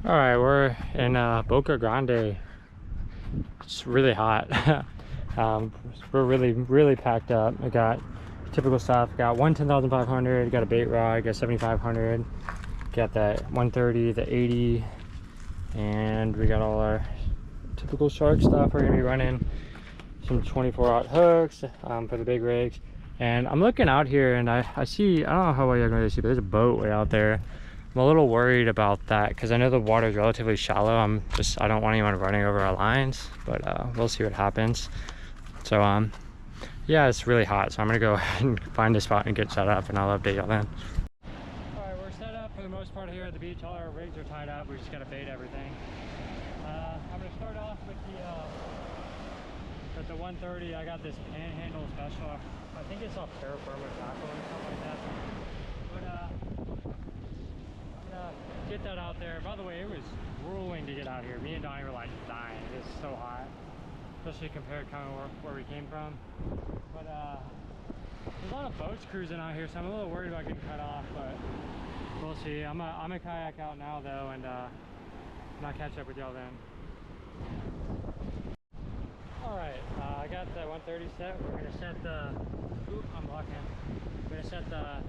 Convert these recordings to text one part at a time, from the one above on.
All right, we're in Boca Grande. It's really hot. We're really packed up. I got typical stuff. Got one 10,500. Got a bait rod. Got 7,500. Got that 130, the 80, and we got all our typical shark stuff. We're gonna be running some 24-aught hooks for the big rigs. And I'm looking out here, and I see. I don't know how well you're gonna see, but there's a boat way out there. I'm a little worried about that because I know the water is relatively shallow. I don't want anyone running over our lines, but we'll see what happens. So yeah, it's really hot, so I'm gonna go ahead and find a spot and get set up, and I'll update y'all then. All right, we're set up for the most part here at the beach. All our rigs are tied up. We just gotta bait everything. I'm gonna start off with the 130. I got this panhandle special. I think it's off terra firma tackle or something like that. But get that out there. By the way, it was grueling to get out here. Me and Donnie were like dying. It's so hot, especially compared kind of where we came from. But there's a lot of boats cruising out here, so I'm a little worried about getting cut off, but we'll see. I'm a kayak out now though, and I'll catch up with y'all then. All right, I got the 130 set. We're gonna set the. Oop, I'm blocking. We're gonna set the.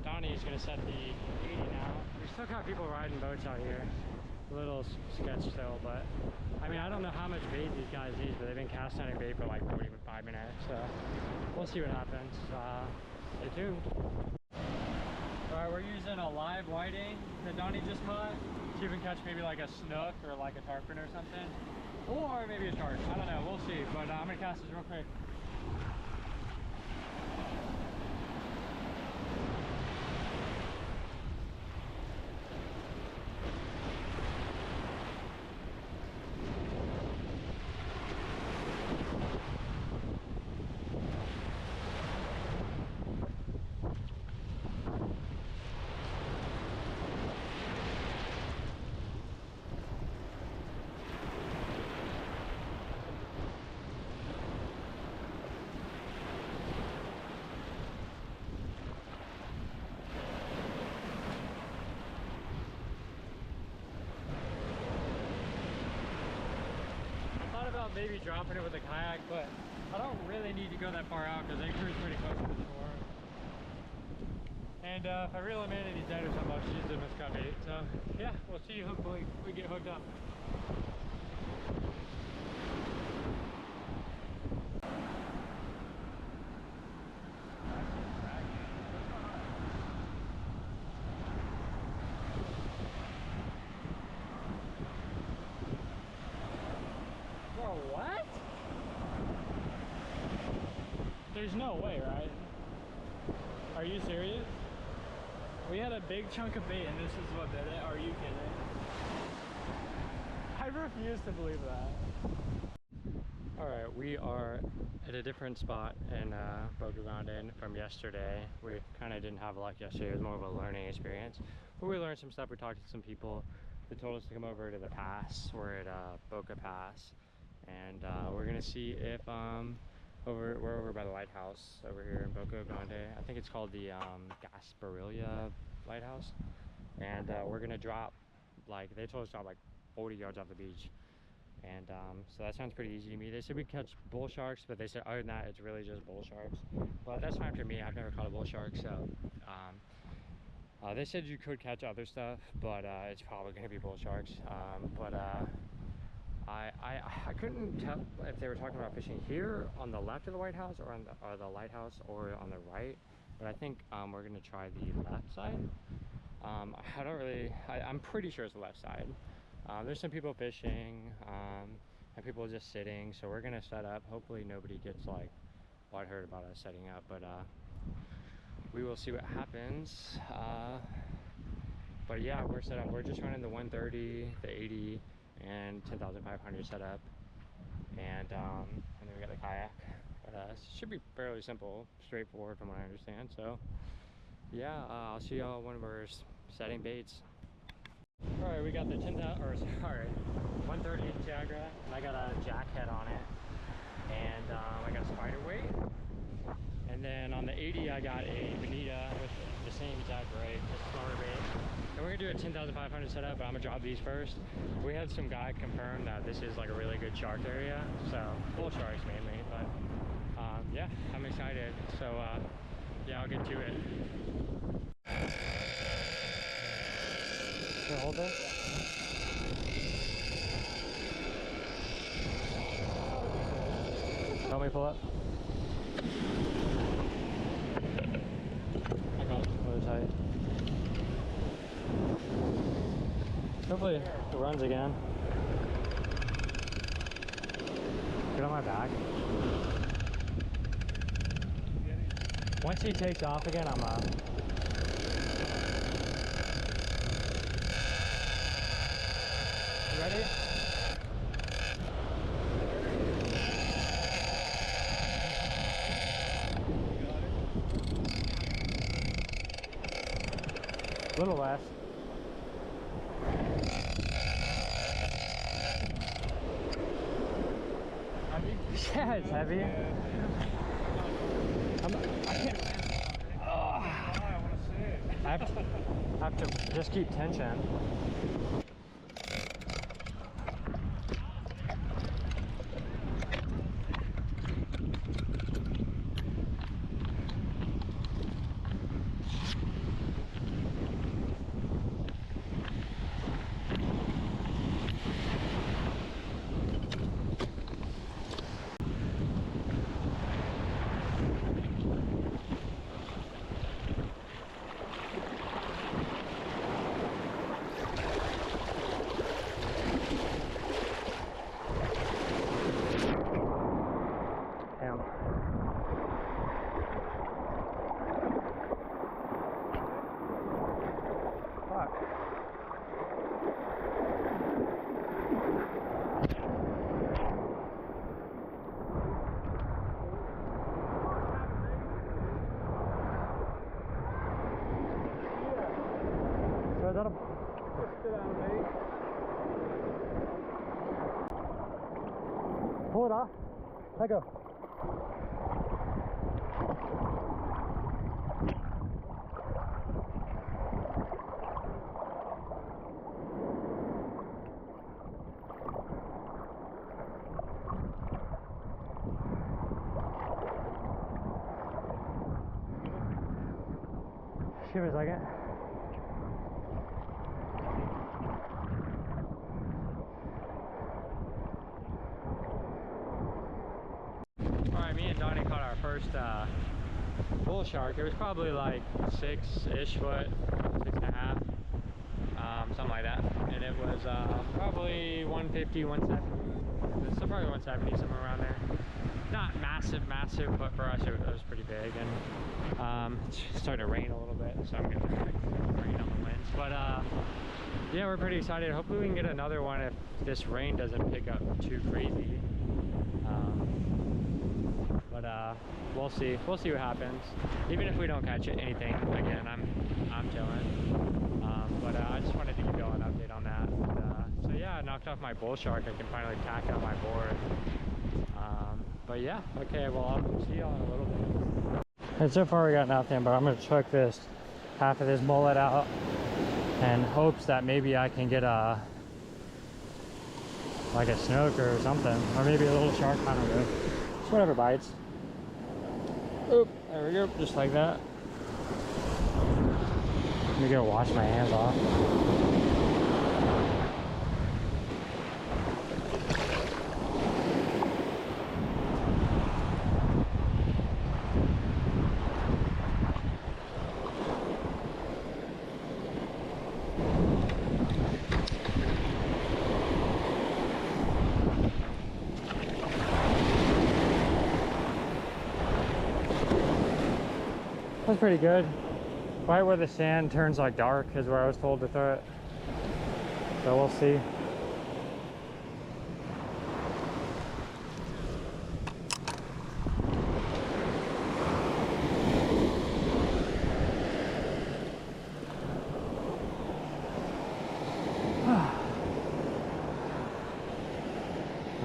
Donnie's gonna set the 80 now. We still got people riding boats out here. A little sketch still, but I mean, I don't know how much bait these guys use, but they've been cast netting bait for like 45 minutes, so we'll see what happens. Stay tuned. All right, we're using a live whiting that Donnie just caught. See if we can catch maybe like a snook or like a tarpon or something, or maybe a shark. I don't know. We'll see. But I'm gonna cast this real quick. Maybe dropping it with a kayak, but I don't really need to go that far out because they cruise pretty close to the shore. And if I reel them in these dead or something, I'll just use them as cut bait. So yeah, we'll see. Hopefully we get hooked up. What? There's no way, right? Are you serious? We had a big chunk of bait and this is what did it? Are you kidding? I refuse to believe that. Alright, we are at a different spot in Boca Grande from yesterday. We kind of didn't have luck yesterday. It was more of a learning experience. But we learned some stuff. We talked to some people that told us to come over to the pass. We're at Boca Pass. And we're gonna see if we're over by the lighthouse over here in Boca Grande. I think it's called the Gasparilla Lighthouse. And we're gonna drop, like they told us to drop like 40 yards off the beach. And so that sounds pretty easy to me. They said we catch bull sharks, but they said other than that it's really just bull sharks. But that's fine for me. I've never caught a bull shark, so they said you could catch other stuff, but it's probably gonna be bull sharks. I couldn't tell if they were talking about fishing here on the left of the White House or on the lighthouse or on the right, but I think we're gonna try the left side. I don't really, I'm pretty sure it's the left side. There's some people fishing and people just sitting, so we're gonna set up. Hopefully nobody gets like butthurt about us setting up, but we will see what happens. But yeah, we're set up. We're just running the 130, the 80, and 10,500 set up, and then we got a kayak. But it should be fairly simple, straightforward from what I understand. So yeah, I'll see y'all when we're setting baits. All right, we got the 10,000, or sorry, 130 Tiagra, and I got a jack head on it, and I got a spider weight. And then on the 80, I got a bonita with the same exact rig, just smaller bait. So we're gonna do a 10,500 setup, but I'm gonna drop these first. We had some guy confirm that this is like a really good shark area, so bull sharks mainly, but yeah, I'm excited. So yeah, I'll get to it. Can I hold it? Help me pull up. I got it really tight. Hopefully it runs again. Get on my back. Once he takes off again, I'm up. You ready? A little less. Heavy? Yeah, it's heavy. Yeah. I can't. I have to just keep tension. Is that a... Pull it off. Let go. Give me a second. Alright, me and Donnie caught our first bull shark. It was probably like 6-ish foot, 6.5, something like that. And it was probably 150, 170. So probably 170, somewhere around there. Not massive, but for us it was pretty big. And it's starting to rain a little bit, so I'm getting rain on the winds. But yeah, we're pretty excited. Hopefully we can get another one if this rain doesn't pick up too crazy. But we'll see what happens. Even if we don't catch anything again, I'm chilling. But I just wanted to give you all an update on that. And, so yeah, I knocked off my bull shark. I can finally tack it on my board. But yeah, okay, well I'll see y'all in a little bit. And so far we got nothing, but I'm gonna chuck this half of this mullet out in hopes that maybe I can get a like a snook or something, or maybe a little shark. I don't know, just whatever bites. Oop, there we go, just like that. Let me go wash my hands off. That's pretty good. Right where the sand turns like dark is where I was told to throw it. So we'll see.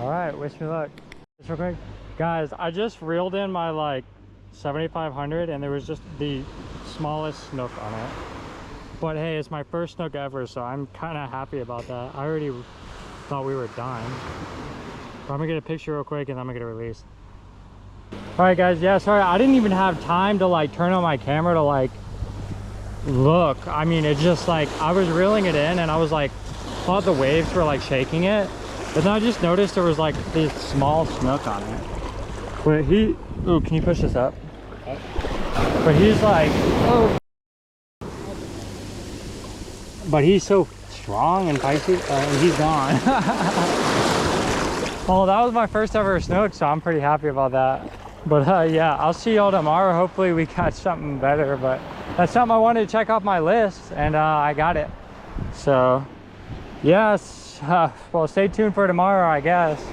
All right, wish me luck. Just real quick, guys, I just reeled in my like 7,500 and there was just the smallest snook on it. But hey, it's my first snook ever, so I'm kind of happy about that. I already thought we were done. But I'm gonna get a picture real quick and I'm gonna get a release. All right guys, yeah, sorry, I didn't even have time to like turn on my camera to like look. I mean, it's just like, I was reeling it in and I was like, thought the waves were like shaking it. But then I just noticed there was like this small snook on it. But he, oh, can you push this up? But he's like, oh. But he's so strong and feisty, and he's gone. Well, that was my first ever snook, so I'm pretty happy about that. But yeah, I'll see y'all tomorrow. Hopefully we got something better, but that's something I wanted to check off my list, and I got it. So yes, well, stay tuned for tomorrow, I guess.